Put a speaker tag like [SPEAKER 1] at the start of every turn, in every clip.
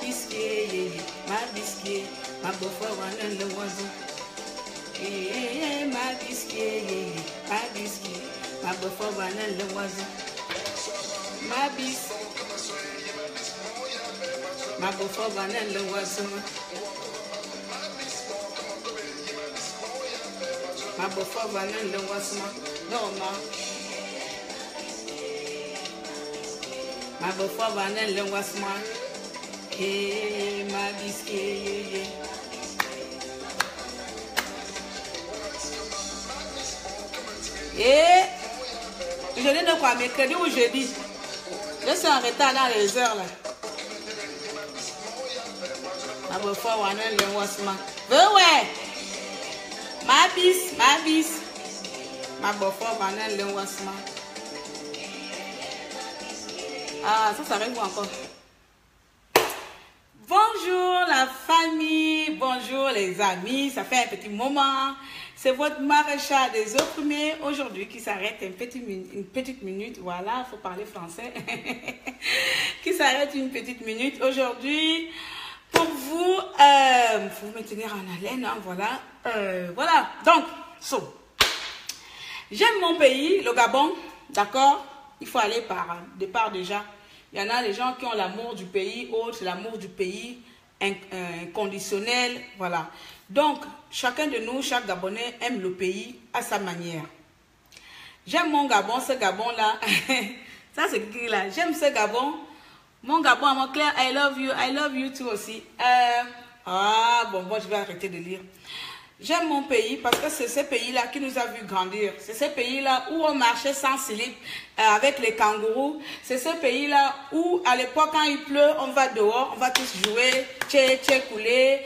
[SPEAKER 1] biscuit, ma biscuit, ma bofa wana le oiseau. Ma biscuit, ma bofa wana le oiseau. Ma bis, ma bofa wana le oiseau. Ma bofa wana le oiseau. Normal. Ma bofa wana le oiseau. Ma biscuit. Et je ne quoi, mercredi ou jeudi. Je suis en retard dans les heures là. Ma bofa wana le oiseau. Ouais. Ma bis. Ma bofa wana le oiseau. Ah, ça arrive encore. Bonjour la famille, bonjour les amis, ça fait un petit moment. C'est votre maréchal des opprimés aujourd'hui qui s'arrête une petite minute. Voilà, il faut parler français. Qui s'arrête une petite minute aujourd'hui pour vous, faut me tenir en haleine, hein, voilà. Voilà, donc, j'aime mon pays, le Gabon, d'accord? Il faut aller par départ déjà. Il y en a les gens qui ont l'amour du pays, autres l'amour du pays inconditionnel, voilà. Donc, chacun de nous, chaque Gabonais aime le pays à sa manière. J'aime mon Gabon, ce Gabon-là. Ça, c'est qui là? J'aime ce Gabon. Mon Gabon, mon Claire, I love you too aussi. Bon, je vais arrêter de lire. J'aime mon pays parce que c'est ce pays-là qui nous a vu grandir. C'est ce pays-là où on marchait sans slip avec les kangourous. C'est ce pays-là où, à l'époque, quand il pleut, on va dehors, on va tous jouer, couler,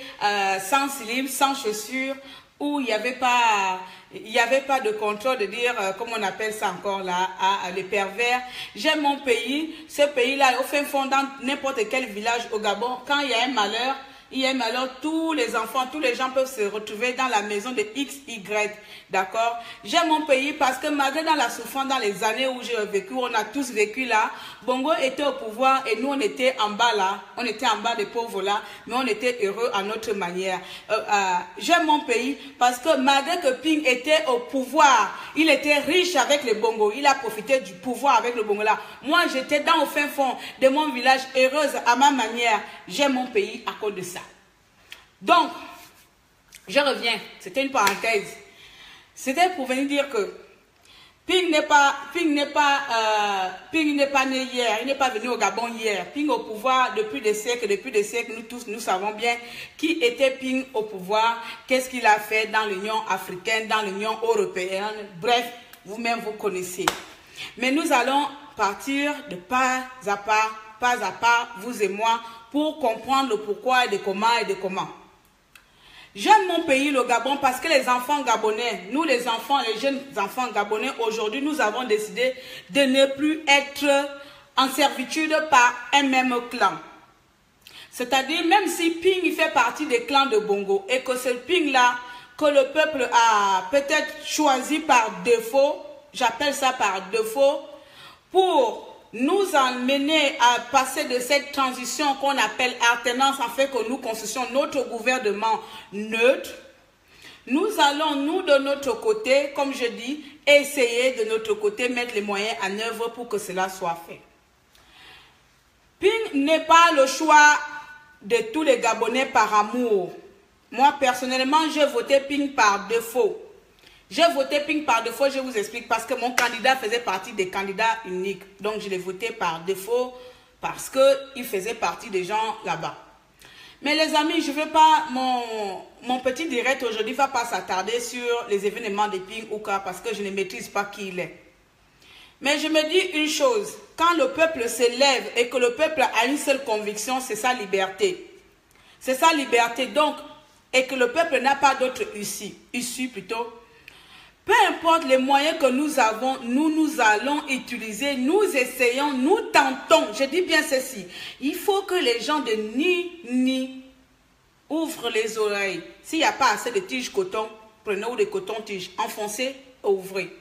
[SPEAKER 1] sans slip, sans chaussures, où il n'y avait pas de contrôle de dire, comment on appelle ça encore là, les pervers. J'aime mon pays. Ce pays-là, au fin fond, dans n'importe quel village au Gabon, quand il y a un malheur, tous les enfants, tous les gens peuvent se retrouver dans la maison de XY, d'accord? J'aime mon pays parce que malgré dans la souffrance, dans les années où j'ai vécu, on a tous vécu là, Bongo était au pouvoir et nous on était en bas là, on était en bas des pauvres là, mais on était heureux à notre manière. J'aime mon pays parce que malgré que Ping était au pouvoir, il était riche avec les Bongo, il a profité du pouvoir avec le Bongo là. Moi j'étais dans au fin fond de mon village, heureuse à ma manière. J'aime mon pays à cause de ça. Donc, je reviens, c'était une parenthèse. C'était pour venir dire que Ping n'est pas né hier, il n'est pas venu au Gabon hier. Ping au pouvoir depuis des siècles, nous tous, nous savons bien qui était Ping au pouvoir, qu'est-ce qu'il a fait dans l'Union africaine, dans l'Union européenne, bref, vous-même vous connaissez. Mais nous allons partir de pas à pas, vous et moi, pour comprendre le pourquoi et de comment. J'aime mon pays, le Gabon, parce que les enfants gabonais, nous les enfants, les jeunes enfants gabonais, aujourd'hui, nous avons décidé de ne plus être en servitude par un même clan. C'est-à-dire, même si Ping il fait partie des clans de Bongo, et que c'est le Ping-là que le peuple a peut-être choisi par défaut, j'appelle ça par défaut, pour nous emmener à passer de cette transition qu'on appelle alternance, en fait que nous construisons notre gouvernement neutre. Nous allons, nous de notre côté, comme je dis, essayer de notre côté, mettre les moyens en œuvre pour que cela soit fait. Ping n'est pas le choix de tous les Gabonais par amour. Moi, personnellement, j'ai voté Ping par défaut. J'ai voté Ping par défaut, je vous explique, parce que mon candidat faisait partie des candidats uniques. Donc, je l'ai voté par défaut parce qu'il faisait partie des gens là-bas. Mais les amis, je ne veux pas, mon petit direct aujourd'hui ne va pas s'attarder sur les événements de Ping ou quoi, parce que je ne maîtrise pas qui il est. Mais je me dis une chose, quand le peuple s'élève et que le peuple a une seule conviction, c'est sa liberté. C'est sa liberté, donc, et que le peuple n'a pas d'autre issue plutôt. Peu importe les moyens que nous avons, nous allons utiliser, nous essayons, nous tentons. Je dis bien ceci. Il faut que les gens de Ni ouvrent les oreilles. S'il n'y a pas assez de tiges coton, prenez des cotons-tiges, enfoncez, ouvrez.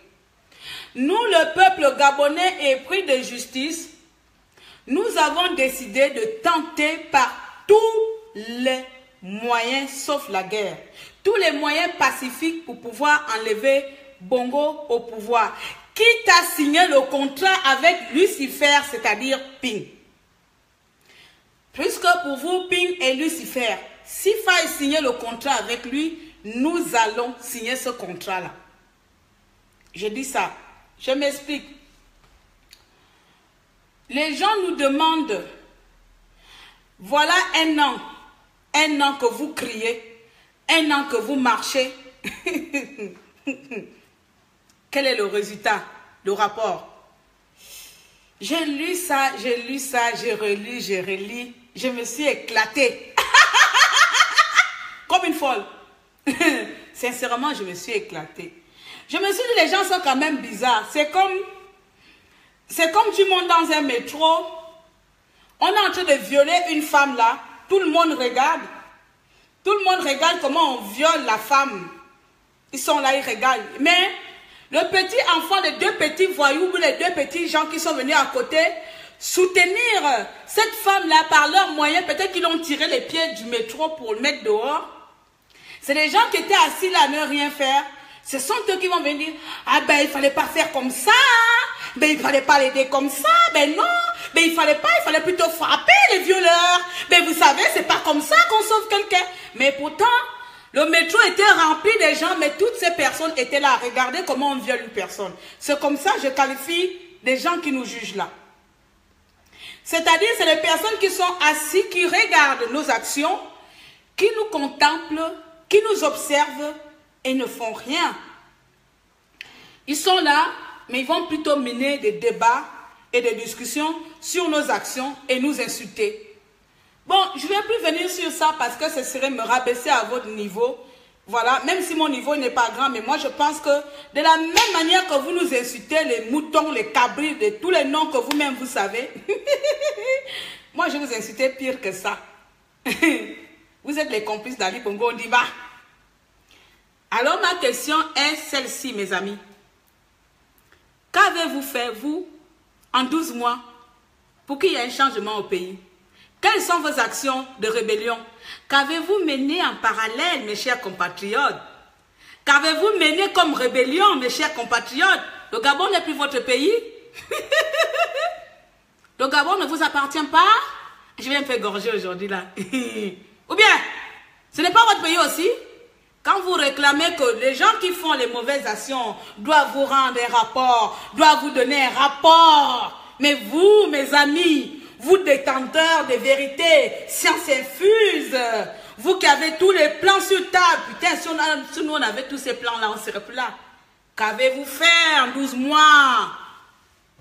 [SPEAKER 1] Nous, le peuple gabonais épris de justice, nous avons décidé de tenter par tous les moyens sauf la guerre. Tous les moyens pacifiques pour pouvoir enlever Bongo au pouvoir. Quitte à signer le contrat avec Lucifer, c'est-à-dire Ping. Puisque pour vous, Ping et Lucifer, s'il faille signer le contrat avec lui, nous allons signer ce contrat-là. Je dis ça. Je m'explique. Les gens nous demandent, voilà un an que vous criez, un an que vous marchez. Quel est le résultat, le rapport? J'ai lu ça, j'ai relu, je me suis éclatée. Comme une folle. Sincèrement, je me suis éclatée. Je me suis dit, les gens sont quand même bizarres. C'est comme tu montes dans un métro, on est en train de violer une femme là, tout le monde regarde. Tout le monde regarde comment on viole la femme. Ils sont là, ils regardent. Mais le petit enfant, les deux petits voyous, les deux petits gens qui sont venus à côté, soutenir cette femme-là par leurs moyens, peut-être qu'ils ont tiré les pieds du métro pour le mettre dehors. C'est les gens qui étaient assis là à ne rien faire. Ce sont eux qui vont venir. Ah ben, il ne fallait pas faire comme ça. Ben, il ne fallait pas l'aider comme ça. Ben non. Ben, il fallait plutôt frapper les violeurs. Ben, vous savez, c'est pas comme ça qu'on sauve quelqu'un. Mais pourtant, le métro était rempli de gens, mais toutes ces personnes étaient là. Regardez comment on viole une personne. C'est comme ça que je qualifie des gens qui nous jugent là. C'est-à-dire, c'est les personnes qui sont assises, qui regardent nos actions, qui nous contemplent, qui nous observent et ne font rien. Ils sont là, mais ils vont plutôt mener des débats et des discussions sur nos actions et nous insulter. Bon, je ne vais plus venir sur ça parce que ce serait me rabaisser à votre niveau. Voilà, même si mon niveau n'est pas grand, mais moi je pense que de la même manière que vous nous insultez, les moutons, les cabris, de tous les noms que vous-même vous savez, moi je vous insultais pire que ça. Vous êtes les complices d'Ali Bongo Ondimba. Alors ma question est celle-ci, mes amis. Qu'avez-vous fait, vous, en 12 mois, pour qu'il y ait un changement au pays? Quelles sont vos actions de rébellion? Qu'avez-vous mené en parallèle, mes chers compatriotes? Qu'avez-vous mené comme rébellion, mes chers compatriotes? Le Gabon n'est plus votre pays? Le Gabon ne vous appartient pas? Je vais me faire gorger aujourd'hui là. Ou bien, ce n'est pas votre pays aussi? Quand vous réclamez que les gens qui font les mauvaises actions doivent vous rendre un rapport, doivent vous donner un rapport. Mais vous, mes amis, vous détenteurs de vérité, science infuse, vous qui avez tous les plans sur table, putain, si nous on avait tous ces plans-là, on ne serait plus là. Qu'avez-vous fait en 12 mois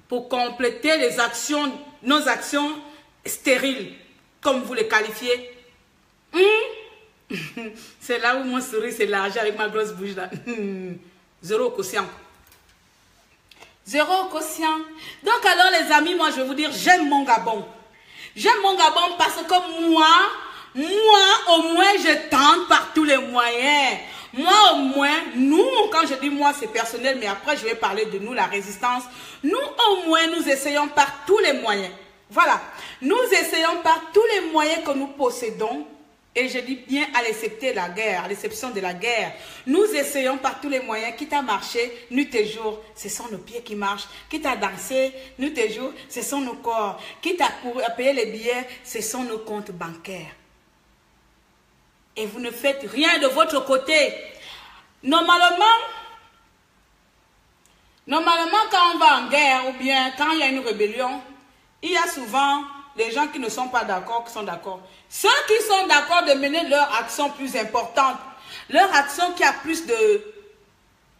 [SPEAKER 1] pour compléter les actions, nos actions stériles, comme vous les qualifiez? C'est là où mon sourire s'est largé avec ma grosse bouche là. Zéro quotient. Zéro quotient. Donc alors les amis, moi je vais vous dire, j'aime mon Gabon. J'aime mon Gabon parce que moi au moins je tente par tous les moyens. Moi au moins, nous, quand je dis moi c'est personnel, mais après je vais parler de nous, la résistance. Nous au moins nous essayons par tous les moyens. Voilà. Nous essayons par tous les moyens que nous possédons. Et je dis bien à l'excepter la guerre, à l'exception de la guerre. Nous essayons par tous les moyens, quitte à marcher, nuit et jour, ce sont nos pieds qui marchent. Quitte à danser, nuit et jour, ce sont nos corps. Quitte à payer les billets, ce sont nos comptes bancaires. Et vous ne faites rien de votre côté. Normalement, quand on va en guerre ou bien quand il y a une rébellion, il y a souvent les gens qui ne sont pas d'accord, qui sont d'accord. Ceux qui sont d'accord de mener leur action plus importante, leur action qui a plus de,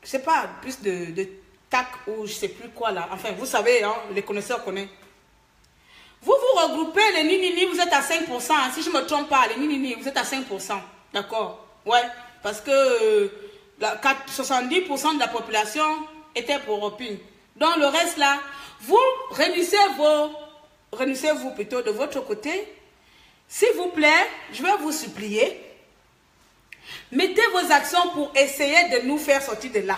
[SPEAKER 1] je sais pas, plus de tac ou je sais plus quoi là. Enfin, vous savez, hein, les connaisseurs connaissent. Vous vous regroupez, les Ninini, vous êtes à 5%. Hein, si je ne me trompe pas, les Ninini, vous êtes à 5%. D'accord? Ouais, parce que 70% de la population était pour Opin. Donc le reste là, vous réunissez-vous plutôt de votre côté. S'il vous plaît, je vais vous supplier, mettez vos actions pour essayer de nous faire sortir de là.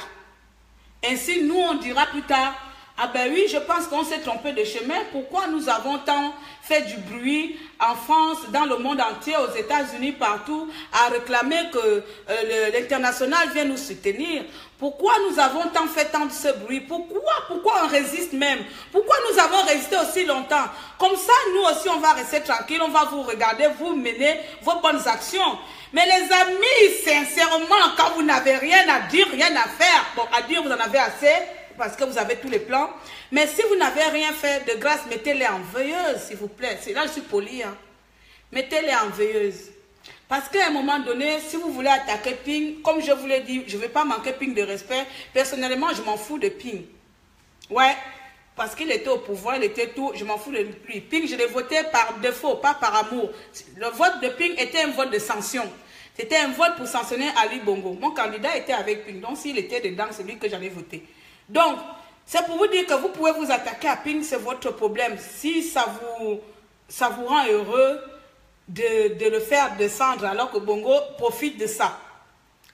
[SPEAKER 1] Ainsi, nous, on dira plus tard, Ah ben oui, je pense qu'on s'est trompé de chemin. Pourquoi nous avons tant fait du bruit en France, dans le monde entier, aux États-Unis, partout, à réclamer que l'international vienne nous soutenir? Pourquoi nous avons fait tant de ce bruit? Pourquoi on résiste même? Pourquoi nous avons résisté aussi longtemps? Comme ça, nous aussi, on va rester tranquille, on va vous regarder, vous mener vos bonnes actions. Mais les amis, sincèrement, quand vous n'avez rien à dire, rien à faire, bon, à dire, vous en avez assez, parce que vous avez tous les plans. Mais si vous n'avez rien fait, de grâce, mettez-les en veilleuse, s'il vous plaît. C'est là, je suis poli. Hein. Mettez-les en veilleuse. Parce qu'à un moment donné, si vous voulez attaquer Ping, comme je vous l'ai dit, je ne vais pas manquer Ping de respect. Personnellement, je m'en fous de Ping. Ouais, parce qu'il était au pouvoir, il était tout, je m'en fous de lui. Ping, je l'ai voté par défaut, pas par amour. Le vote de Ping était un vote de sanction. C'était un vote pour sanctionner Ali Bongo. Mon candidat était avec Ping, donc s'il était dedans, c'est lui que j'allais voter. Donc, c'est pour vous dire que vous pouvez vous attaquer à Ping, c'est votre problème. Si ça vous rend heureux de le faire descendre alors que Bongo profite de ça.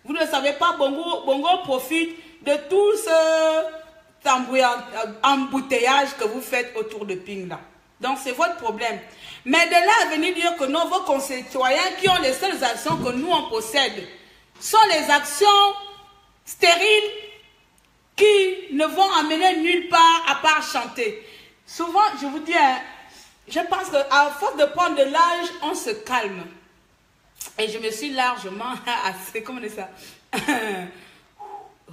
[SPEAKER 1] Vous ne le savez pas, Bongo profite de tout ce embouteillage que vous faites autour de Ping là. Donc, c'est votre problème. Mais de là à venir dire que nos vos concitoyens qui ont les seules actions que nous on possède sont les actions stériles qui ne vont amener nulle part à part chanter. Souvent, je vous dis, je pense qu'à force de prendre de l'âge, on se calme. Et je me suis largement assez, comment on dit ça,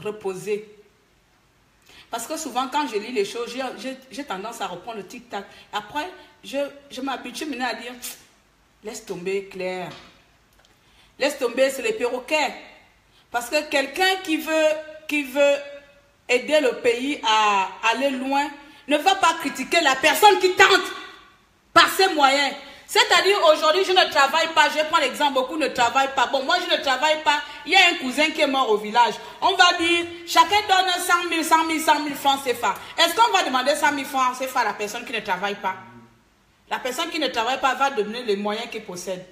[SPEAKER 1] reposée. Parce que souvent, quand je lis les choses, j'ai tendance à reprendre le tic-tac. Après, je m'habitue maintenant à dire, laisse tomber, Claire. Laisse tomber, c'est les perroquets. Parce que quelqu'un qui veut aider le pays à aller loin ne va pas critiquer la personne qui tente par ses moyens. C'est-à-dire, aujourd'hui, je ne travaille pas. Je prends l'exemple, beaucoup ne travaillent pas. Bon, moi, je ne travaille pas. Il y a un cousin qui est mort au village. On va dire, chacun donne 100 000 francs CFA. Est-ce qu'on va demander 100 000 francs CFA à la personne qui ne travaille pas? La personne qui ne travaille pas va donner les moyens qu'il possède.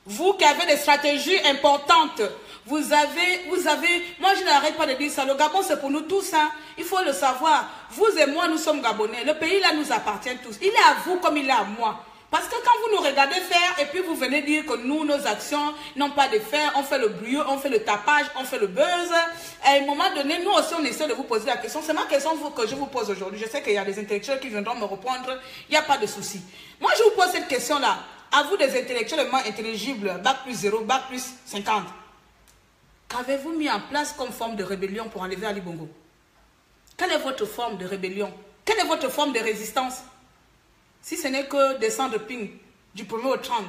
[SPEAKER 1] Vous qui avez des stratégies importantes, vous avez, moi je n'arrête pas de dire ça, le Gabon c'est pour nous tous, hein. Il faut le savoir. Vous et moi, nous sommes Gabonais. Le pays là nous appartient tous. Il est à vous comme il est à moi. Parce que quand vous nous regardez faire et puis vous venez dire que nous, nos actions n'ont pas de fin, on fait le bruit, on fait le tapage, on fait le buzz. À un moment donné, nous aussi on essaie de vous poser la question. C'est ma question que je vous pose aujourd'hui. Je sais qu'il y a des intellectuels qui viendront me répondre. Il n'y a pas de souci. Moi je vous pose cette question là. À vous des intellectuellement intelligibles, bac plus 0, bac plus 50. Qu'avez-vous mis en place comme forme de rébellion pour enlever Ali Bongo? Quelle est votre forme de rébellion? Quelle est votre forme de résistance? Si ce n'est que descendre Ping du 1er au 30,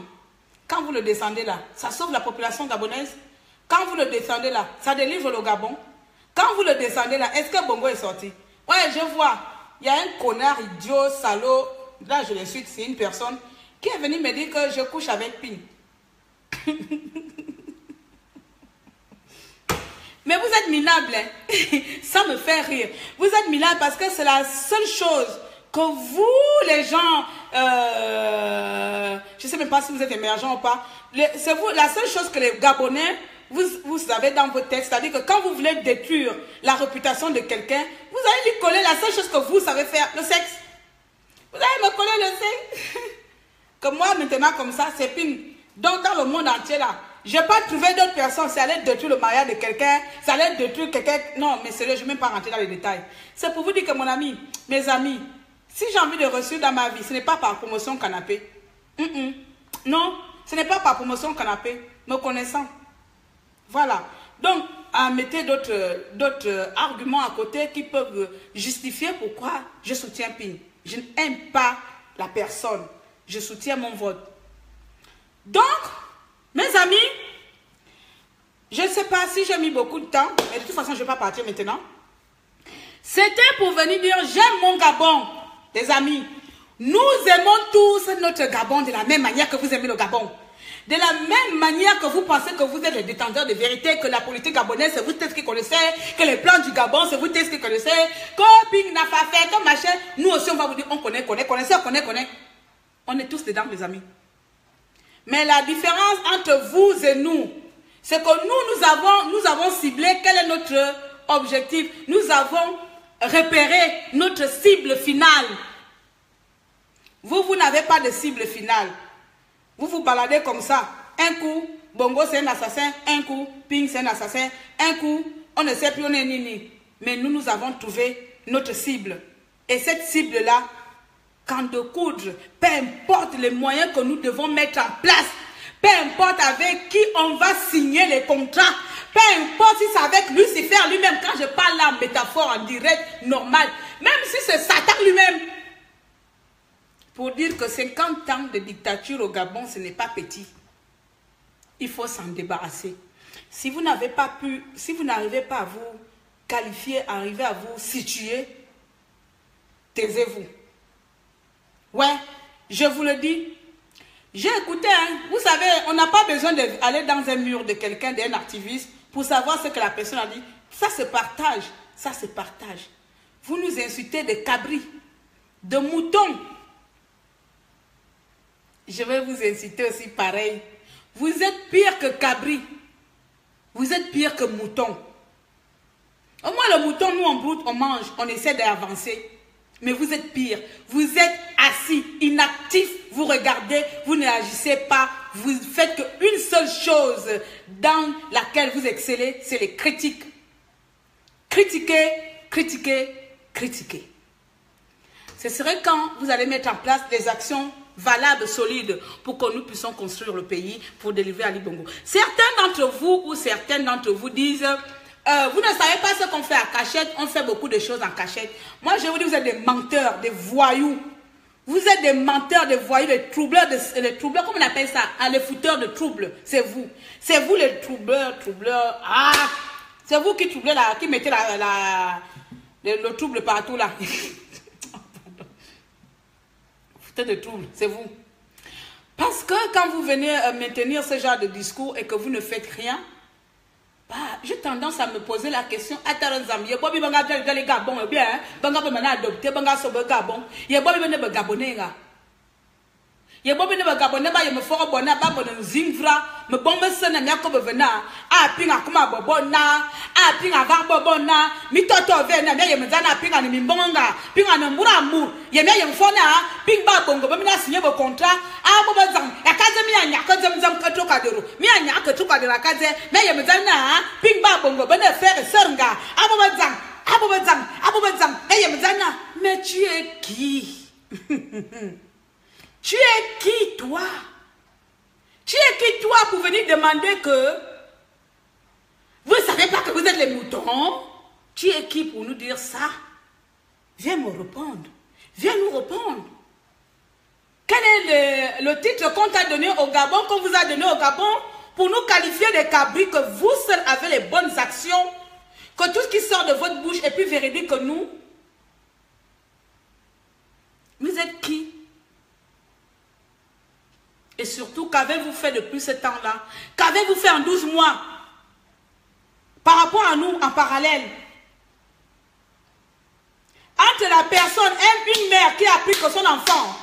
[SPEAKER 1] quand vous le descendez là, ça sauve la population gabonaise. Quand vous le descendez là, ça délivre le Gabon. Quand vous le descendez là, est-ce que Bongo est sorti? Ouais, je vois. Il y a un connard idiot, salaud. Là, je le suis, c'est une personne qui est venu me dire que je couche avec Ping. Mais vous êtes minable, hein? Ça me fait rire. Vous êtes minable parce que c'est la seule chose que vous, les gens, je ne sais même pas si vous êtes émergents ou pas, c'est vous, la seule chose que les Gabonais, vous avez dans vos têtes, c'est-à-dire que quand vous voulez détruire la réputation de quelqu'un, vous allez lui coller la seule chose que vous savez faire, le sexe. Vous allez me coller le sexe. Que moi, maintenant, comme ça, c'est Ping. Donc, dans le monde entier, là, je n'ai pas trouvé d'autres personnes. Ça allait détruire le mariage de quelqu'un. Ça allait détruire quelqu'un. Non, mais sérieux, je ne vais même pas rentrer dans les détails. C'est pour vous dire que, mon ami, mes amis, si j'ai envie de reçu dans ma vie, ce n'est pas par promotion canapé. Non, ce n'est pas par promotion canapé. Me connaissant. Voilà. Donc, mettez d'autres arguments à côté qui peuvent justifier pourquoi je soutiens Ping. Je n'aime pas la personne. Je soutiens mon vote. Donc, mes amis, je ne sais pas si j'ai mis beaucoup de temps, mais de toute façon, je ne vais pas partir maintenant. C'était pour venir dire, j'aime mon Gabon, les amis. Nous aimons tous notre Gabon de la même manière que vous aimez le Gabon. De la même manière que vous pensez que vous êtes les détenteurs de vérité, que la politique gabonaise, c'est vous tous qui connaissez, que les plans du Gabon, c'est vous tous qui connaissez, que Ping n'a pas fait, que machin, nous aussi, on va vous dire, on connaît. On est tous dedans, les amis. Mais la différence entre vous et nous, c'est que nous avons ciblé quel est notre objectif. Nous avons repérer notre cible finale. Vous n'avez pas de cible finale. Vous vous baladez comme ça. Un coup, Bongo c'est un assassin. Un coup, Ping c'est un assassin. Un coup, on ne sait plus on est nini. Mais nous avons trouvé notre cible. Et cette cible-là, quand de coudre, peu importe les moyens que nous devons mettre en place, peu importe avec qui on va signer les contrats, peu importe si c'est avec Lucifer lui-même, quand je parle là en métaphore, en direct, normal, même si c'est Satan lui-même, pour dire que 50 ans de dictature au Gabon, ce n'est pas petit. Il faut s'en débarrasser. Si vous n'avez pas pu, si vous n'arrivez pas à vous qualifier, arriver à vous situer, taisez-vous. Ouais, je vous le dis. J'ai écouté, hein, vous savez, on n'a pas besoin d'aller dans un mur de quelqu'un, d'un activiste, pour savoir ce que la personne a dit. Ça se partage, ça se partage. Vous nous insultez de cabris, de moutons. Je vais vous inciter aussi pareil. Vous êtes pire que cabri. Vous êtes pire que mouton. Au moins le mouton, nous on broute, on mange, on essaie d'avancer. Mais vous êtes pire. Vous êtes assis, inactif, vous regardez, vous ne réagissez pas. Vous faites qu'une seule chose dans laquelle vous excellez, c'est les critiques. Critiquer, critiquer, critiquer. Ce serait quand vous allez mettre en place des actions valables, solides, pour que nous puissions construire le pays, pour délivrer Ali Bongo. Certains d'entre vous ou certaines d'entre vous disent, vous ne savez pas ce qu'on fait à cachette, on fait beaucoup de choses en cachette. Moi, je vous dis, vous êtes des menteurs, des voyous. Vous êtes des menteurs, des voyous, des troubleurs, comment on appelle ça? Ah, les fouteurs de troubles, c'est vous. C'est vous les troubleurs. Ah, c'est vous qui troublez là, qui mettez le trouble partout là. De troubles, c'est vous. Parce que quand vous venez maintenir ce genre de discours et que vous ne faites rien, bah, j'ai tendance à me poser la question, les Gabon, bien, adopté, Gabon, ye bobi ne bagabone ba ye me foro bona ba bona nzimvra me bombe sene me akobe vena a pinga kuma bobona a pinga va bobona mi toto vena me ye me zana pinga ni mbonga pinga na muramu ye me ye mfona ping ba bongo be na signé bo contrat a bobo zam akaze mi anya akaze mzam katoka dero mi anya akatoka dero akaze me ye me zana ping ba bongo be na faire sernga a bobo zam me ye me zana mais tu es qui? Tu es qui, toi? Tu es qui, toi, pour venir demander que vous ne savez pas que vous êtes les moutons? Tu es qui pour nous dire ça? Viens me répondre. Viens nous répondre. Quel est le titre qu'on t'a donné au Gabon, qu'on vous a donné au Gabon, pour nous qualifier des cabris, que vous seuls avez les bonnes actions, que tout ce qui sort de votre bouche est plus véridique que nous? Vous êtes qui? Et surtout, qu'avez-vous fait depuis ce temps-là? Qu'avez-vous fait en 12 mois? Par rapport à nous, en parallèle. Entre la personne, une mère qui a appris que son enfant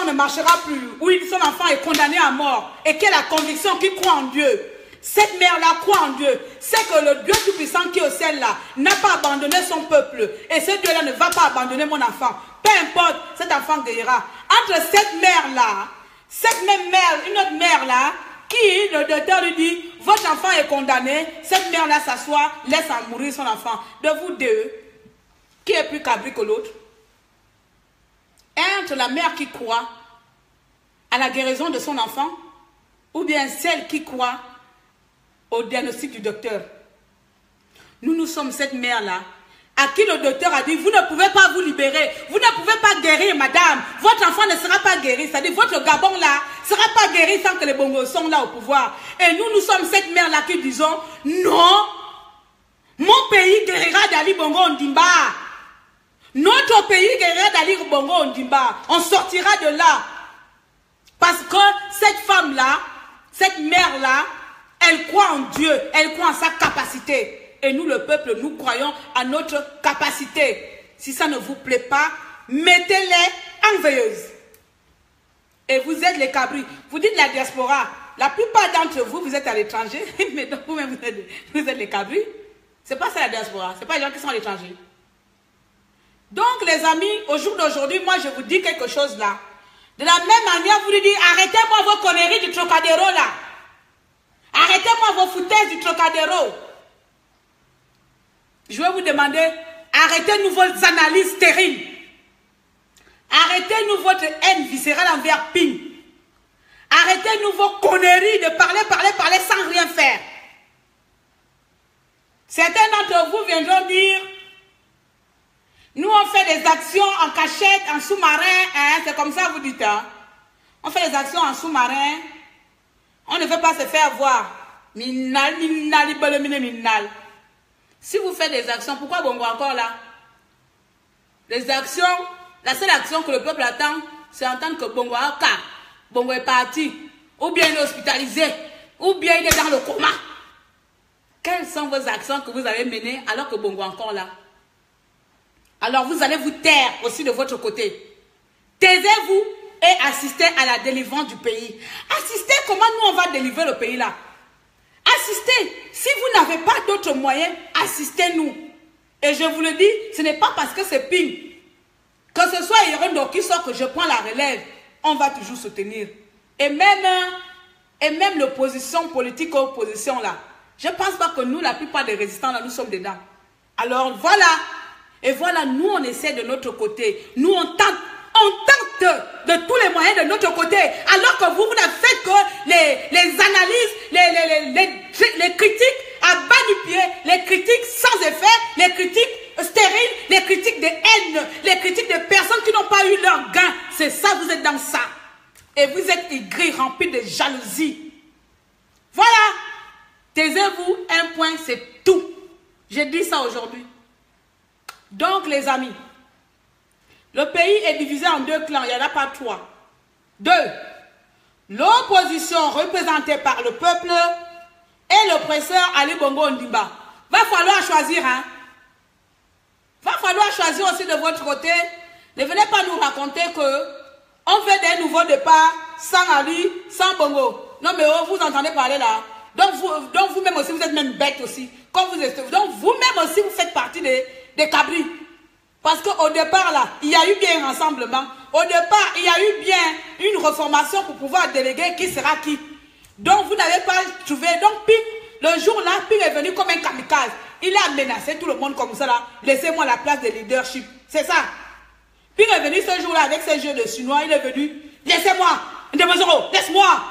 [SPEAKER 1] ne marchera plus, ou son enfant est condamné à mort, et qu'elle a la conviction qu'il croit en Dieu. Cette mère-là croit en Dieu. C'est que le Dieu Tout-Puissant qui est au ciel-là n'a pas abandonné son peuple. Et ce Dieu-là ne va pas abandonner mon enfant. Peu importe, cet enfant guérira. Entre cette mère-là, cette même mère, une autre mère-là, qui, le docteur lui dit, votre enfant est condamné, cette mère-là s'assoit, laisse en mourir son enfant. De vous deux, qui est plus cabri que l'autre? Entre la mère qui croit à la guérison de son enfant, ou bien celle qui croit au diagnostic du docteur. Nous sommes cette mère-là, à qui le docteur a dit, vous ne pouvez pas vous libérer, vous ne pouvez pas guérir, madame, votre enfant ne sera pas guéri, c'est-à-dire votre Gabon là, ne sera pas guéri sans que les Bongos sont là au pouvoir. Et nous sommes cette mère-là qui disons, non, mon pays guérira d'Ali Bongo Ondimba. Notre pays guérira d'Ali Bongo Ondimba. On sortira de là. Parce que cette femme-là, cette mère-là, elle croit en Dieu, elle croit en sa capacité. Et nous, le peuple, nous croyons à notre capacité. Si ça ne vous plaît pas, mettez-les en veilleuse. Et vous êtes les cabris. Vous dites la diaspora. La plupart d'entre vous, vous êtes à l'étranger. Mais donc vous-même, vous êtes les cabris. C'est pas ça la diaspora. C'est pas les gens qui sont à l'étranger. Donc, les amis, au jour d'aujourd'hui, moi, je vous dis quelque chose là. De la même manière, vous lui dites, arrêtez-moi vos conneries du Trocadéro là. Arrêtez-moi vos foutaises du Trocadéro. Je vais vous demander, arrêtez-nous vos analyses stériles. Arrêtez-nous votre haine viscérale envers Ping. Arrêtez-nous vos conneries de parler sans rien faire. Certains d'entre vous viendront dire, nous on fait des actions en cachette, en sous-marin, hein, c'est comme ça vous dites. Hein? On fait des actions en sous-marin, on ne veut pas se faire voir. Minal, minal, minal. Si vous faites des actions, pourquoi Bongo encore là? Les actions, la seule action que le peuple attend, c'est entendre que Bongo a cas. Bongo est parti, ou bien il est hospitalisé, ou bien il est dans le coma. Quelles sont vos actions que vous avez menées alors que Bongo est encore là? Alors vous allez vous taire aussi de votre côté. Taisez-vous et assistez à la délivrance du pays. Assistez comment nous on va délivrer le pays là. Assistez. Si vous n'avez pas d'autres moyens, assistez-nous. Et je vous le dis, ce n'est pas parce que c'est Ping. Que ce soit Irondo qui sort que je prends la relève, on va toujours soutenir. Et même l'opposition politique, opposition là. Je ne pense pas que nous, la plupart des résistants là, nous sommes dedans. Alors voilà. Et voilà, nous on essaie de notre côté. Nous on tente de tous les moyens de notre côté. Alors que vous n'avez fait que les analyses, les critiques à bas du pied, les critiques sans effet, les critiques stériles, les critiques de haine, les critiques de personnes qui n'ont pas eu leur gain. C'est ça, vous êtes dans ça. Et vous êtes aigris, remplis de jalousie. Voilà. Taisez-vous, un point, c'est tout. J'ai dit ça aujourd'hui. Donc, les amis, le pays est divisé en deux clans, il n'y en a pas trois. 2. L'opposition représentée par le peuple et l'oppresseur Ali Bongo Ondimba. Va falloir choisir, hein. Va falloir choisir aussi de votre côté. Ne venez pas nous raconter que on fait des nouveaux départs sans Ali, sans Bongo. Non mais oh, vous entendez parler là. Donc vous-même aussi, vous êtes même bête aussi. Comme vous êtes, donc vous-même aussi, vous faites partie des cabris. Parce qu'au départ, là, il y a eu bien un rassemblement. Au départ, il y a eu bien une reformation pour pouvoir déléguer qui sera qui. Donc, vous n'avez pas trouvé. Donc, Ping, le jour-là, Ping est venu comme un kamikaze. Il a menacé tout le monde comme ça, là. Laissez-moi la place de leadership. C'est ça. Ping est venu ce jour-là avec ses jeux de chinois. Il est venu. Laissez-moi. Ndemozoro, laisse-moi.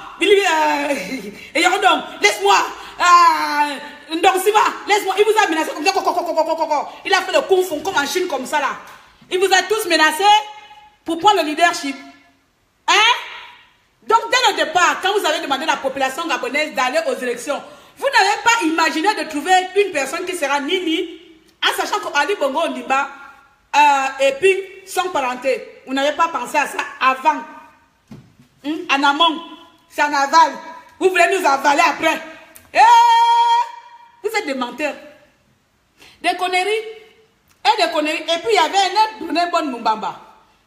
[SPEAKER 1] Laisse-moi. Ndonsima, laisse-moi. Il vous a menacé comme ça. Il a fait le kung fu comme en Chine, comme ça là. Il vous a tous menacé pour prendre le leadership. Hein? Donc, dès le départ, quand vous avez demandé à la population gabonaise d'aller aux élections, vous n'avez pas imaginé de trouver une personne qui sera Nini, en sachant qu'Ali Bongo Ondimba et Ping sont parentés. Vous n'avez pas pensé à ça avant. En amont, c'est en aval. Vous voulez nous avaler après. Vous êtes des menteurs. Des conneries. Et des conneries. Et puis il y avait un autre Brunei Bon Mbamba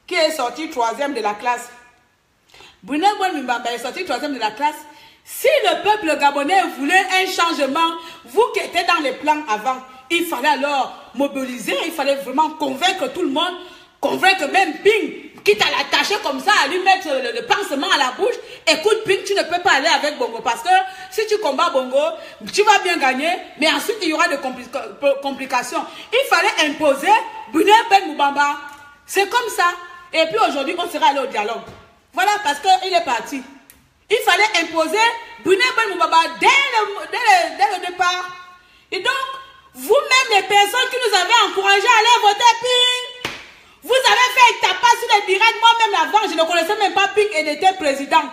[SPEAKER 1] qui est sorti 3e de la classe. Brunei Bon Mbamba est sorti 3e de la classe. Si le peuple gabonais voulait un changement, vous qui étiez dans les plans avant, il fallait alors mobiliser, il fallait vraiment convaincre tout le monde, convaincre même Ping, quitte à l'attacher comme ça, à lui mettre le pansement à la bouche. Écoute Ping, tu ne peux pas aller avec Bongo parce que si tu combats Bongo, tu vas bien gagner, mais ensuite il y aura des complications. Il fallait imposer Brunei Ben Mbamba. C'est comme ça. Et puis aujourd'hui, on sera allé au dialogue. Voilà, parce qu'il est parti. Il fallait imposer Brunei Ben Mbamba dès le départ. Et donc, vous-même, les personnes qui nous avez encouragés à aller voter Ping, vous avez fait un tapas sur les directs. Moi-même, avant, je ne connaissais même pas Ping et il était président.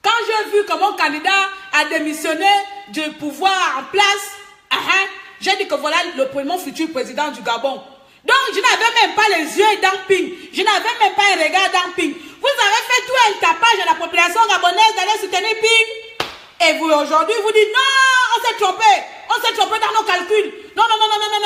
[SPEAKER 1] Quand j'ai vu que mon candidat a démissionné du pouvoir en place, j'ai dit que voilà mon futur président du Gabon. Donc, je n'avais même pas les yeux dans Ping. Je n'avais même pas un regard dans Ping. Vous avez fait tout un tapage à la population gabonaise d'aller soutenir Ping. Et vous, aujourd'hui, vous dites non, on s'est trompé. On s'est trompé dans nos calculs. Non,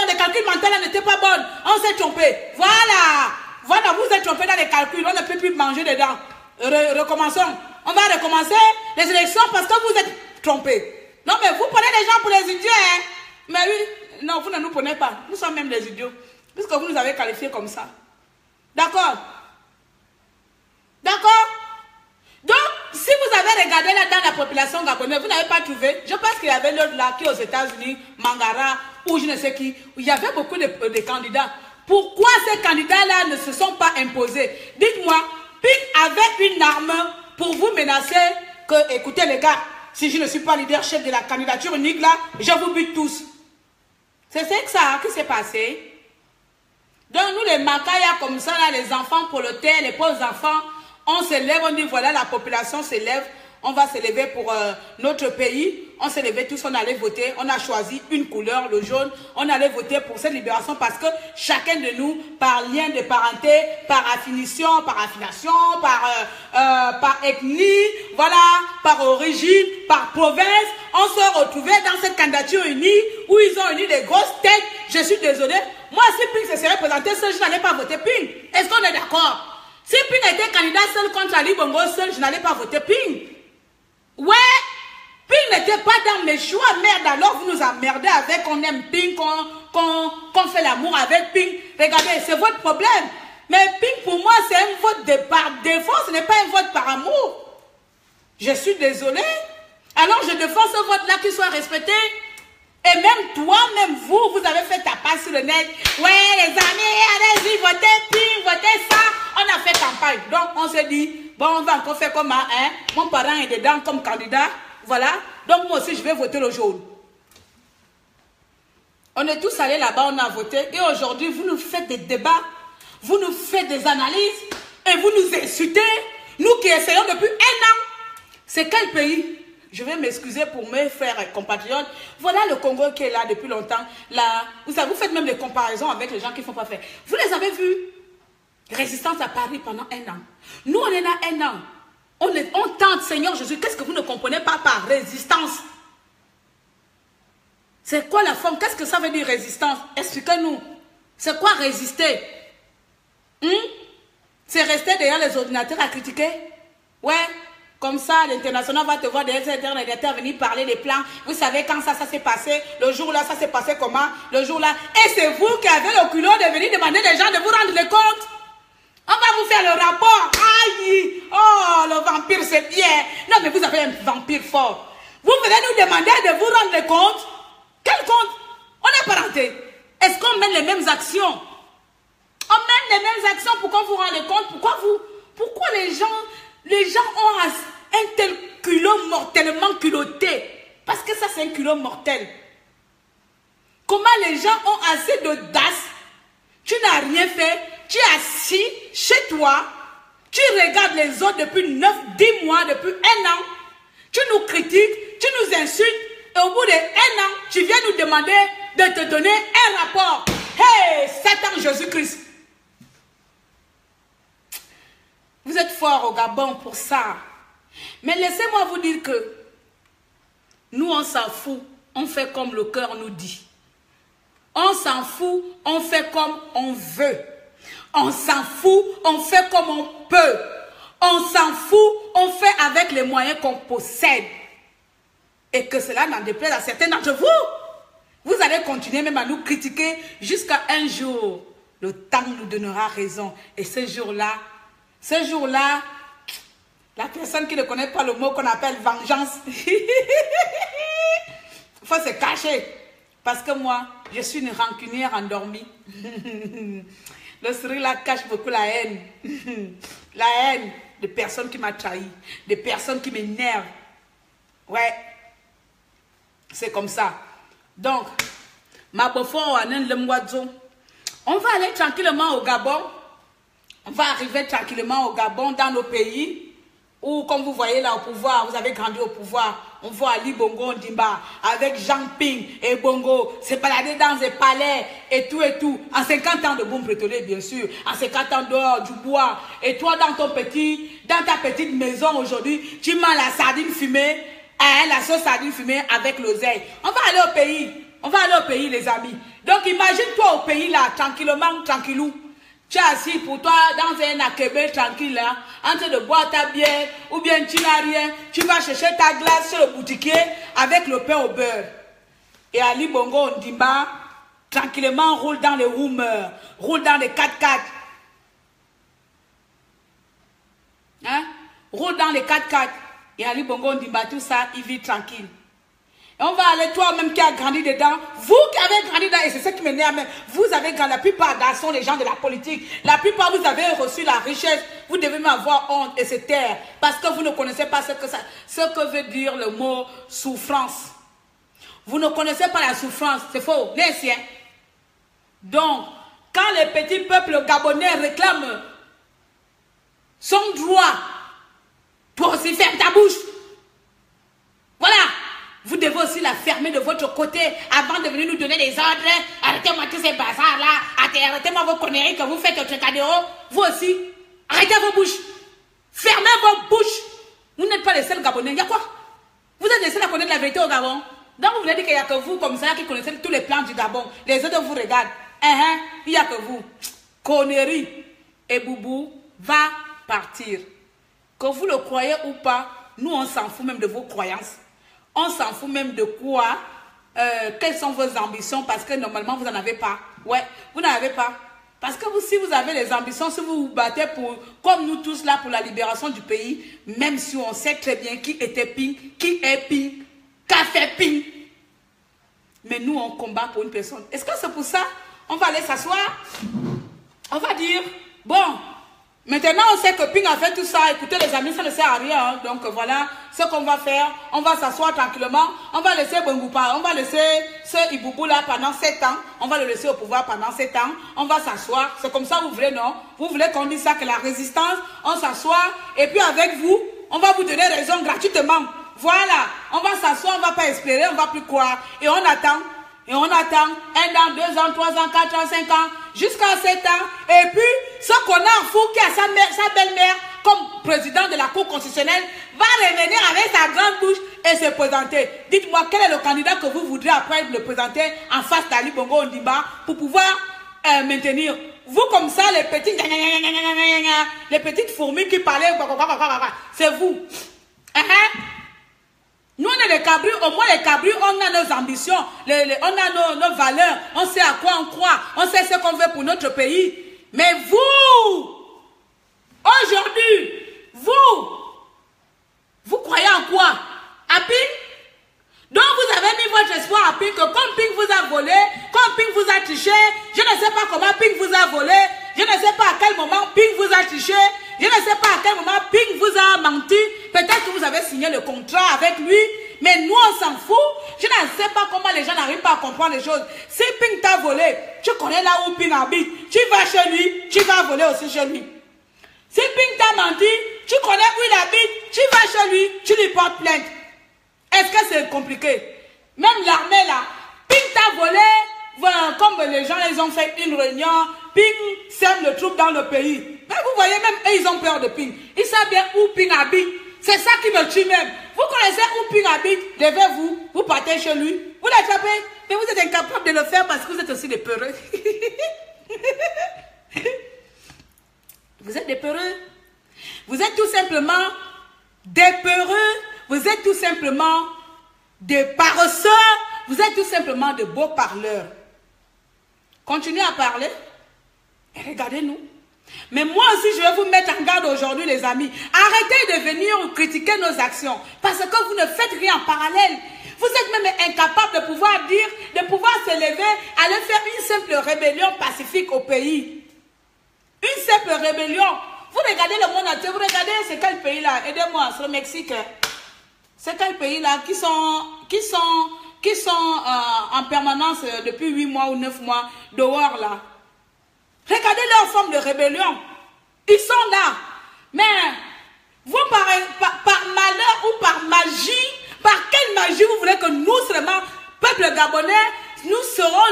[SPEAKER 1] les calculs mentaux n'étaient pas bons. On s'est trompé. Voilà, vous êtes trompé dans les calculs. On ne peut plus manger dedans. Recommençons. On va recommencer les élections parce que vous êtes trompés. Non, mais vous prenez les gens pour les idiots, hein. Mais oui, Non, vous ne nous prenez pas. Nous sommes même des idiots. Puisque vous nous avez qualifiés comme ça. D'accord? D'accord? Donc, si vous avez regardé là dans la population gabonaise, vous n'avez pas trouvé. Je pense qu'il y avait l'autre là qui est aux États-Unis, Mangara, ou je ne sais qui. Il y avait beaucoup de candidats. Pourquoi ces candidats-là ne se sont pas imposés? Dites-moi, Ping avait une arme pour vous menacer que, écoutez les gars, si je ne suis pas leader chef de la candidature unique là, je vous bute tous. C'est ça qui s'est passé. Donc nous les Makaya comme ça, là, les enfants prolétaires, les pauvres enfants, on se lève, on dit voilà la population se lève, on va se lever pour notre pays. On s'est levé tous, on allait voter, on a choisi une couleur, le jaune, on allait voter pour cette libération parce que chacun de nous, par lien de parenté, par affiliation, par ethnie, voilà, par origine, par province, on se retrouvait dans cette candidature unie où ils ont uni des grosses têtes. Je suis désolé. Moi, si Ping se serait présenté seul, je n'allais pas voter Ping. Est-ce qu'on est d'accord? Si Ping était candidat seul contre Ali Bongo seul, je n'allais pas voter Ping. Ouais, Ping n'était pas dans mes choix. Merde, alors vous nous emmerdez avec on aime Ping, qu'on fait l'amour avec Ping. Regardez, c'est votre problème. Mais Ping, pour moi, c'est un vote par défaut, ce n'est pas un vote par amour. Je suis désolée. Alors, je défends ce vote-là qui soit respecté. Et même toi, même vous, vous avez fait ta passe sur le net. Ouais, les amis, allez-y, votez Ping, votez ça. On a fait campagne. Donc, on s'est dit, bon, on va encore faire comme un, hein. Mon parent est dedans comme candidat. Voilà. Donc, moi aussi, je vais voter le jaune. On est tous allés là-bas, on a voté. Et aujourd'hui, vous nous faites des débats. Vous nous faites des analyses. Et vous nous insultez. Nous qui essayons depuis 1 an. C'est quel pays? Je vais m'excuser pour mes frères et compatriotes. Voilà le Congo qui est là depuis longtemps. Là, vous savez, vous faites même des comparaisons avec les gens qui ne font pas faire. Vous les avez vus? Résistance à Paris pendant 1 an. Nous, on est là 1 an. On tente, Seigneur Jésus. Qu'est-ce que vous ne comprenez pas par résistance? C'est quoi la forme? Qu'est-ce que ça veut dire résistance? Expliquez-nous. C'est quoi résister? C'est rester derrière les ordinateurs à critiquer? Ouais. Comme ça, l'international va te voir derrière ces ordinateurs venir parler des plans. Vous savez quand ça s'est passé? Le jour-là, ça s'est passé comment? Le jour-là. Et c'est vous qui avez le culot de venir demander aux gens de vous rendre les comptes. On va vous faire le rapport. Aïe! Oh, le vampire, c'est bien. Non, mais vous avez un vampire fort. Vous venez nous demander de vous rendre les comptes? Quel compte? On est parenté. Est-ce qu'on mène les mêmes actions? On mène les mêmes actions pour qu'on vous rende les comptes. Pourquoi les gens ont un tel culot mortellement culotté? Parce que ça, c'est un culot mortel. Comment les gens ont assez d'audace? Tu n'as rien fait. Tu es assis chez toi. Tu regardes les autres depuis 9-10 mois, depuis 1 an. Tu nous critiques, tu nous insultes. Et au bout de 1 an, tu viens nous demander de te donner un rapport. Hey, Satan Jésus-Christ. Vous êtes forts au Gabon pour ça. Mais laissez-moi vous dire que nous, on s'en fout. On fait comme le cœur nous dit. On s'en fout. On fait comme on veut. On s'en fout. On fait comme on peut. On s'en fout. On fait avec les moyens qu'on possède. Et que cela n'en déplaise à certains d'entre vous. Vous allez continuer même à nous critiquer jusqu'à un jour. Le temps nous donnera raison. Et ce jour-là, la personne qui ne connaît pas le mot qu'on appelle vengeance, il faut se cacher. Parce que moi, je suis une rancunière endormie. Le sourire là cache beaucoup la haine. La haine de personnes qui m'ont trahi, de personnes qui m'énervent. Ouais, c'est comme ça. Donc, ma bofo, on va aller tranquillement au Gabon. On va arriver tranquillement au Gabon, dans nos pays, où, comme vous voyez là au pouvoir, vous avez grandi au pouvoir. On voit Ali Bongo Ndimba avec Jean Ping et Bongo se balader dans des palais et tout et tout. En 50 ans de boom pétrolier, bien sûr. En 50 ans dehors du bois. Et toi, dans ta petite maison aujourd'hui, tu manges la sardine fumée, la sauce sardine fumée avec l'oseille. On va aller au pays. On va aller au pays, les amis. Donc, imagine-toi au pays là, tranquillement, tranquillou. Tu es assis pour toi dans un akébé tranquille là, en train de boire ta bière, ou bien tu n'as rien, tu vas chercher ta glace chez le boutiquier avec le pain au beurre. Et Ali Bongo Ndimba tranquillement, roule dans les rumeurs, roule dans les 4x4. Hein? Roule dans les 4x4. Et Ali Bongo Ndimba, tout ça, il vit tranquille. Et on va aller, toi-même qui as grandi dedans, vous qui avez grandi dedans, et c'est ce qui m'énerve même, vous avez grandi, la plupart sont les gens de la politique, la plupart vous avez reçu la richesse, vous devez m'avoir honte et se taire, parce que vous ne connaissez pas ce que veut dire le mot souffrance. Vous ne connaissez pas la souffrance, c'est faux, les siens. Donc, quand les petits peuples gabonais réclament son droit, toi aussi ferme ta bouche. Voilà. Vous devez aussi la fermer de votre côté avant de venir nous donner des ordres. Arrêtez-moi tous ces bazars-là. Arrêtez-moi vos conneries que vous faites au Trocadéro. Vous aussi. Arrêtez vos bouches. Fermez vos bouches. Vous n'êtes pas les seuls Gabonais. Il y a quoi? Vous êtes les seuls à connaître la vérité au Gabon. Donc vous voulez dire qu'il n'y a que vous comme ça qui connaissez tous les plans du Gabon. Les autres vous regardent. Il n'y a que vous. Conneries. Et Boubou va partir. Que vous le croyez ou pas, nous on s'en fout même de vos croyances. On s'en fout même de quoi, quelles sont vos ambitions, parce que normalement vous n'en avez pas. Ouais, vous n'en avez pas. Parce que vous, si vous avez les ambitions, si vous vous battez pour, comme nous tous là, pour la libération du pays, même si on sait très bien qui était Ping, qui est Ping, qu'a fait Ping. Mais nous on combat pour une personne. Est-ce que c'est pour ça? On va aller s'asseoir. On va dire, bon, maintenant on sait que Ping a fait tout ça. Écoutez les amis, ça ne sert à rien. Hein. Donc voilà ce qu'on va faire. On va s'asseoir tranquillement. On va laisser Bongoupa, on va laisser ce Iboubou là pendant 7 ans. On va le laisser au pouvoir pendant 7 ans. On va s'asseoir. C'est comme ça vous voulez, non? Vous voulez qu'on dise ça, que la résistance, on s'assoit. Et puis avec vous, on va vous donner raison gratuitement. Voilà. On va s'asseoir, on ne va pas espérer, on ne va plus croire. Et on attend. Et on attend 1 an, 2 ans, 3 ans, 4 ans, 5 ans, jusqu'à 7 ans. Et puis, ce qu'on a en fou qui a sa belle-mère comme président de la Cour constitutionnelle va revenir avec sa grande bouche et se présenter. Dites-moi, quel est le candidat que vous voudrez après le présenter en face d'Ali Bongo Ondimba pour pouvoir maintenir. Vous comme ça, les petites fourmis qui parlaient, c'est vous. Nous, on est les cabrus, au moins les cabrus, on a nos ambitions, on a nos valeurs, on sait à quoi on croit, on sait ce qu'on veut pour notre pays. Mais vous, aujourd'hui, vous croyez en quoi? À Ping? Donc vous avez mis votre espoir à Ping, que comme Ping vous a volé, comme Ping vous a triché, je ne sais pas comment Ping vous a volé, je ne sais pas à quel moment Ping vous a triché, je ne sais pas à quel moment Ping vous a menti. Peut-être que vous avez signé le contrat avec lui, mais nous on s'en fout. Je ne sais pas comment les gens n'arrivent pas à comprendre les choses. Si Ping t'a volé, tu connais là où Ping habite, tu vas chez lui, tu vas voler aussi chez lui. Si Ping t'a menti, tu connais où il habite, tu vas chez lui, tu lui portes plainte. Est-ce que c'est compliqué? Même l'armée là, Ping t'a volé, voilà, comme les gens ils ont fait une réunion, Ping sème le trouble dans le pays. Mais vous voyez même, eux, ils ont peur de Ping. Ils savent bien où Ping habite. C'est ça qui me tue même. Vous connaissez où Ping habite, levez-vous, vous partez chez lui, vous l'attrapez, mais vous êtes incapable de le faire parce que vous êtes aussi des peureux. Vous êtes des peureux. Vous êtes tout simplement des peureux. Vous êtes tout simplement des paresseux. Vous êtes tout simplement de beaux parleurs. Continuez à parler et regardez-nous. Mais moi aussi, je vais vous mettre en garde aujourd'hui, les amis. Arrêtez de venir critiquer nos actions parce que vous ne faites rien en parallèle. Vous êtes même incapable de pouvoir dire, de pouvoir se lever, aller faire une simple rébellion pacifique au pays. Une simple rébellion. Vous regardez le monde entier, vous regardez c'est quel pays là? Aidez-moi, c'est le Mexique. C'est quel pays là qui sont en permanence depuis 8 mois ou 9 mois dehors là? Regardez leur forme de rébellion. Ils sont là. Mais vous par malheur ou par magie, par quelle magie vous voulez que nous seulement, peuple gabonais, nous serons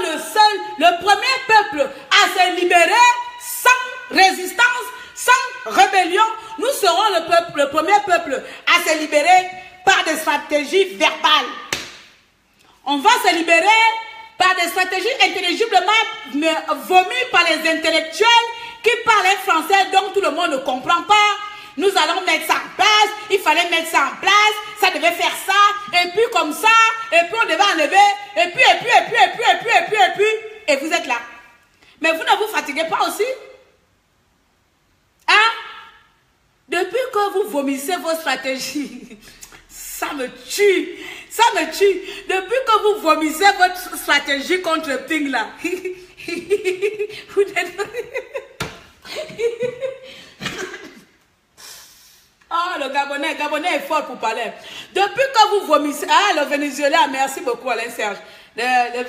[SPEAKER 1] le premier peuple à se libérer sans résistance, sans rébellion. Nous serons le premier peuple à se libérer par des stratégies verbales. On va se libérer par des stratégies intelligiblement vomies par les intellectuels qui parlent français dont tout le monde ne comprend pas. Nous allons mettre ça en place, il fallait mettre ça en place, ça devait faire ça, et puis comme ça, et puis on devait enlever, et puis, et vous êtes là. Mais vous ne vous fatiguez pas aussi? Hein? Depuis que vous vomissez vos stratégies, ça me tue. Ça me tue. Depuis que vous vomissez votre stratégie contre Ping là. Vous êtes... Ah, le Gabonais est fort pour parler. Depuis que vous vomissez... Ah, le Venezuela, merci beaucoup Alain Serge. Le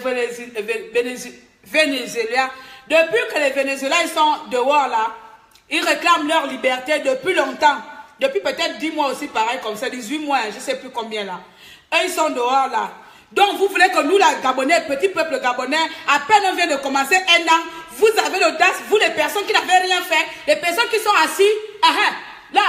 [SPEAKER 1] Venezuela. Depuis que les Vénézuéliens sont dehors là, ils réclament leur liberté depuis longtemps. Depuis peut-être 10 mois aussi, pareil comme ça, 18 mois, je ne sais plus combien là. Eux, ils sont dehors là. Donc, vous voulez que nous, les Gabonais, petit peuple gabonais, à peine on vient de commencer un an, vous avez l'audace, vous les personnes qui n'avaient rien fait, les personnes qui sont assis, là,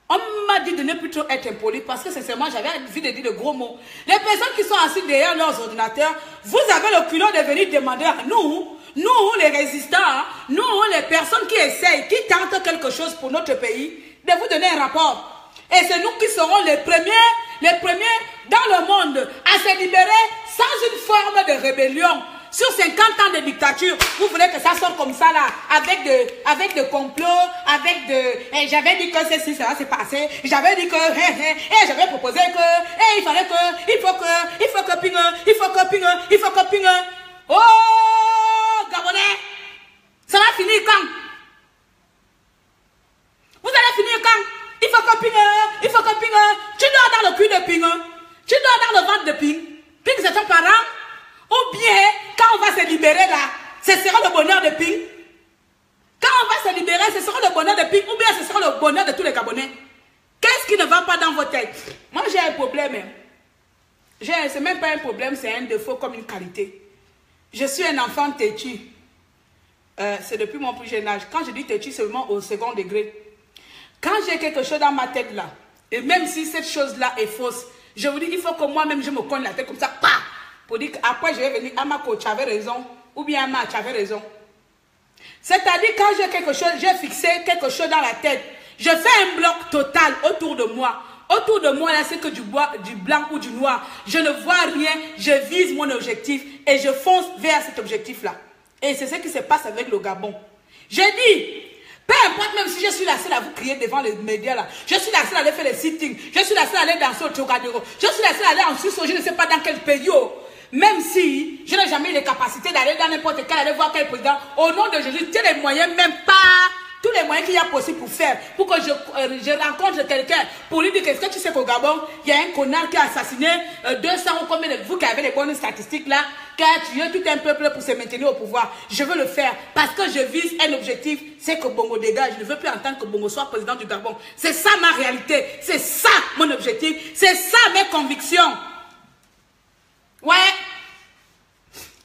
[SPEAKER 1] on m'a dit de ne plus trop être impoli parce que sincèrement, j'avais envie de dire de gros mots. Les personnes qui sont assises derrière leurs ordinateurs, vous avez le culot de venir demander à nous les résistants, nous les personnes qui essayent, qui tentent quelque chose pour notre pays, de vous donner un rapport. Et c'est nous qui serons les premiers dans le monde à se libérer sans une forme de rébellion. Sur 50 ans de dictature, vous voulez que ça sorte comme ça là, avec de complots, avec de... j'avais dit que ceci, ça va se passer. J'avais dit que... j'avais proposé que... il fallait que... Il faut que Ping... Oh, Gabonais! Ça va finir quand? Vous allez finir quand? Il faut que Ping... Tu dors dans le cul de Ping. Tu dors dans le ventre de Ping. Ping, c'est ton parent. Ou bien, quand on va se libérer là, ce sera le bonheur de Ping. Quand on va se libérer, ce sera le bonheur de Ping. Ou bien ce sera le bonheur de tous les Gabonais. Qu'est-ce qui ne va pas dans vos têtes? Moi, j'ai un problème. C'est même pas un problème, c'est un défaut comme une qualité. Je suis un enfant têtu. C'est depuis mon plus jeune âge. Quand je dis têtu, c'est vraiment au second degré. Quand j'ai quelque chose dans ma tête là, et même si cette chose-là est fausse, je vous dis, il faut que moi-même je me cogne la tête comme ça, pa, pour dire qu'après je vais venir, Amako, tu avais raison, ou bien Ama, tu avais raison. C'est-à-dire, quand j'ai quelque chose, j'ai fixé quelque chose dans la tête, je fais un bloc total autour de moi. Autour de moi, là, c'est que du blanc ou du noir. Je ne vois rien, je vise mon objectif et je fonce vers cet objectif-là. Et c'est ce qui se passe avec le Gabon. J'ai dit, peu importe, même si je suis la seule à vous crier devant les médias là, je suis la seule à aller faire les sittings, je suis la seule à aller danser au Tchogadero, je suis la seule à aller en Suisse, je ne sais pas dans quel pays, même si je n'ai jamais eu les capacités d'aller dans n'importe quel, aller voir quel président, au nom de Jésus, tu as les moyens, même pas tous les moyens qu'il y a possible pour faire, pour que je rencontre quelqu'un, pour lui dire, est-ce que tu sais qu'au Gabon, il y a un connard qui a assassiné 200 ou combien de vous qui avez les bonnes statistiques là, qui a tué tout un peuple pour se maintenir au pouvoir. Je veux le faire parce que je vise un objectif, c'est que Bongo dégage. Je ne veux plus entendre que Bongo soit président du Gabon. C'est ça ma réalité, c'est ça mon objectif, c'est ça mes convictions. Ouais,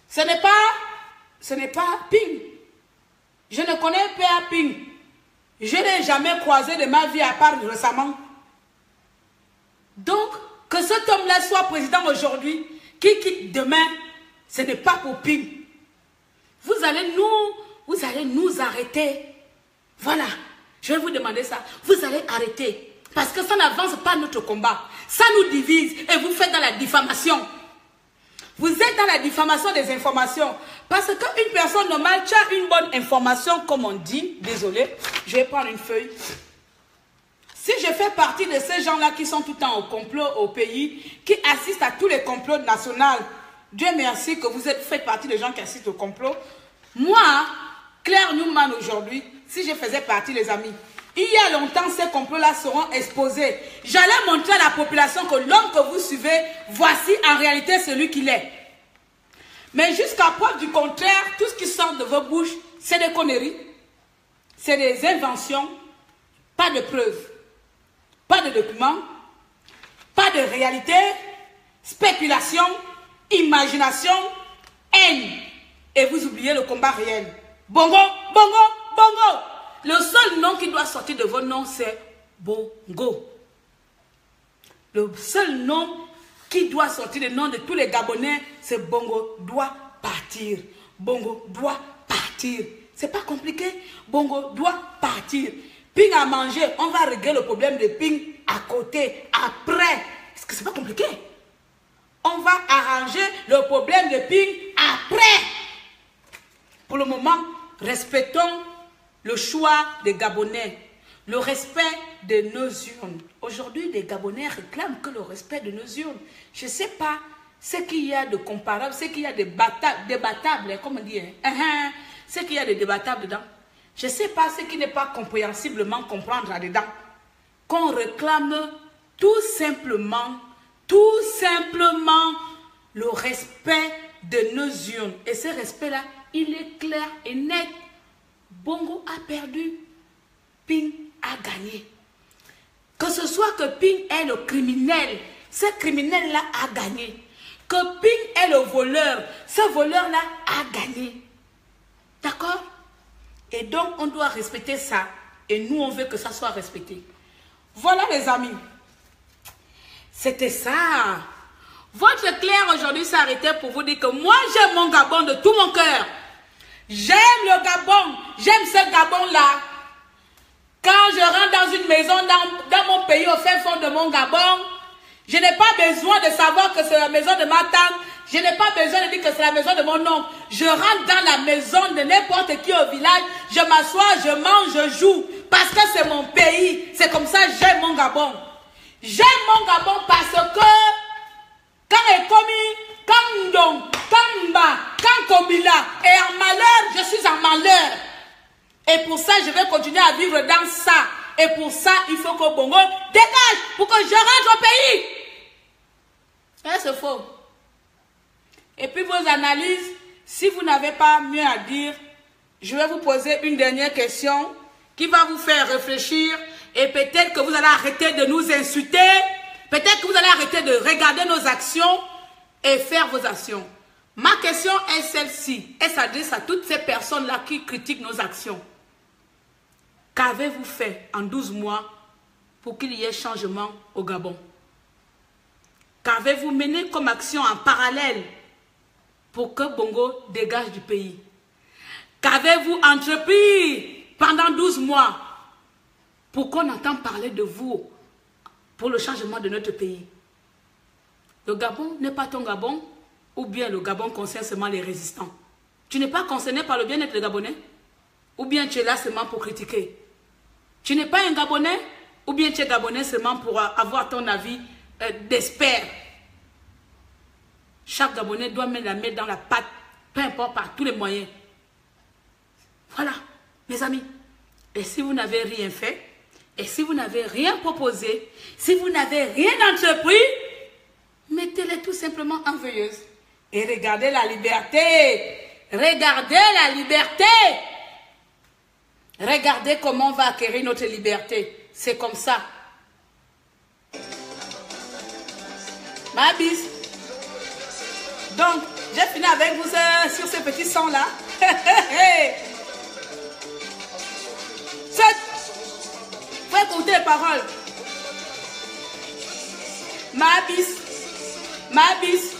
[SPEAKER 1] ce n'est pas Ping. Je ne connais pas Ping. Je n'ai jamais croisé de ma vie à part récemment. Donc, que cet homme-là soit président aujourd'hui, qui quitte demain, ce n'est pas pour Ping. Vous allez nous arrêter. Voilà, je vais vous demander ça. Vous allez arrêter. Parce que ça n'avance pas notre combat. Ça nous divise et vous faites dans la diffamation. Vous êtes dans la diffamation des informations. Parce qu'une personne normale, tu as une bonne information, comme on dit. Désolé, je vais prendre une feuille. Si je fais partie de ces gens-là qui sont tout le temps au complot au pays, qui assistent à tous les complots nationaux, Dieu merci que vous faites partie des gens qui assistent au complot. Moi, Claire Newman aujourd'hui, si je faisais partie, les amis, il y a longtemps, ces complots-là seront exposés. J'allais montrer à la population que l'homme que vous suivez, voici en réalité celui qu'il est. Mais jusqu'à preuve du contraire, tout ce qui sort de vos bouches, c'est des conneries, c'est des inventions, pas de preuves, pas de documents, pas de réalité, spéculation, imagination, haine. Et vous oubliez le combat réel. Bongo, bongo, bongo. Le seul nom qui doit sortir de vos noms, c'est Bongo. Le seul nom qui doit sortir du nom de tous les Gabonais, c'est Bongo doit partir. Bongo doit partir. C'est pas compliqué. Bongo doit partir. Ping à manger, on va régler le problème de Ping à côté, après. Est-ce que c'est pas compliqué? On va arranger le problème de Ping après. Pour le moment, respectons le choix des Gabonais, le respect de nos urnes. Aujourd'hui, les Gabonais réclament que le respect de nos urnes. Je ne sais pas ce qu'il y a de comparable, ce qu'il y a de débattable, comme on dit, ce qu'il y a de débattable dedans. Je ne sais pas ce qui n'est pas compréhensiblement comprendre là-dedans. Qu'on réclame tout simplement le respect de nos urnes. Et ce respect-là, il est clair et net. Bongo a perdu, Ping a gagné. Que ce soit que Ping est le criminel, ce criminel-là a gagné. Que Ping est le voleur, ce voleur-là a gagné. D'accord? Et donc, on doit respecter ça. Et nous, on veut que ça soit respecté. Voilà, les amis. C'était ça. Votre clair aujourd'hui s'est arrêté pour vous dire que moi, j'aime mon Gabon de tout mon cœur. J'aime le Gabon. J'aime ce Gabon-là. Quand je rentre dans une maison, dans mon pays, au fin fond de mon Gabon, je n'ai pas besoin de savoir que c'est la maison de ma tante. Je n'ai pas besoin de dire que c'est la maison de mon oncle. Je rentre dans la maison de n'importe qui au village. Je m'assois, je mange, je joue. Parce que c'est mon pays. C'est comme ça que j'aime mon Gabon. J'aime mon Gabon parce que quand Ekomi, quand Ndong, quand Mba, quand Kobila est en malheur, je suis en malheur. Et pour ça, je vais continuer à vivre dans ça. Et pour ça, il faut que Bongo dégage pour que je rentre au pays. Et c'est faux. Et puis vos analyses, si vous n'avez pas mieux à dire, je vais vous poser une dernière question qui va vous faire réfléchir. Et peut-être que vous allez arrêter de nous insulter. Peut-être que vous allez arrêter de regarder nos actions et faire vos actions. Ma question est celle-ci. Elle s'adresse à toutes ces personnes-là qui critiquent nos actions. Qu'avez-vous fait en 12 mois pour qu'il y ait changement au Gabon? Qu'avez-vous mené comme action en parallèle pour que Bongo dégage du pays? Qu'avez-vous entrepris pendant 12 mois pour qu'on entende parler de vous pour le changement de notre pays? Le Gabon n'est pas ton Gabon, ou bien le Gabon concerne seulement les résistants. Tu n'es pas concerné par le bien-être des Gabonais, ou bien tu es là seulement pour critiquer. Tu n'es pas un Gabonais, ou bien tu es Gabonais seulement pour avoir ton avis d'expert. Chaque Gabonais doit mettre la main dans la pâte, peu importe, par tous les moyens. Voilà, mes amis. Et si vous n'avez rien fait, et si vous n'avez rien proposé, si vous n'avez rien entrepris, mettez-les tout simplement en veilleuse. Et regardez la liberté. Regardez la liberté. Regardez comment on va acquérir notre liberté. C'est comme ça. Ma bise. Donc, j'ai fini avec vous sur ce petit son-là. Faut écouter les paroles. Ma bise. Ma bise.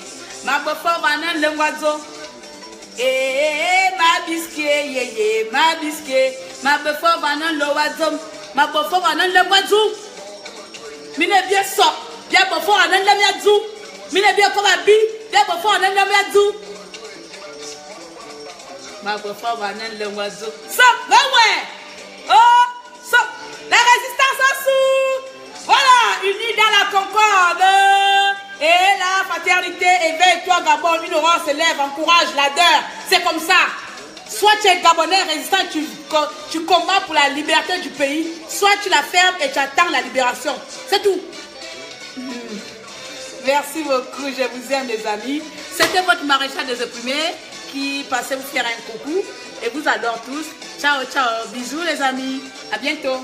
[SPEAKER 1] Ma bofo vanen le oiseau. Ma bisque, ma bisque. Ma bofo vanen le oiseau. Ma bofo vanen le oiseau. Mine bien so. Bien bofo vanen le oiseau. Mine bien comme abi. Bien bofo vanen le oiseau. Ma bofo vanen le oiseau. So, ouais. Oh, so. La résistance en dessous. Voilà, unis dans la concorde. Et la fraternité, éveille-toi Gabon, une aurore se lève, encourage l'ardeur. C'est comme ça. Soit tu es Gabonais résistant, tu combats pour la liberté du pays, soit tu la fermes et tu attends la libération. C'est tout. Merci beaucoup, je vous aime les amis. C'était votre maréchal des opprimés qui passait vous faire un coucou et vous adore tous. Ciao, ciao, bisous les amis, à bientôt.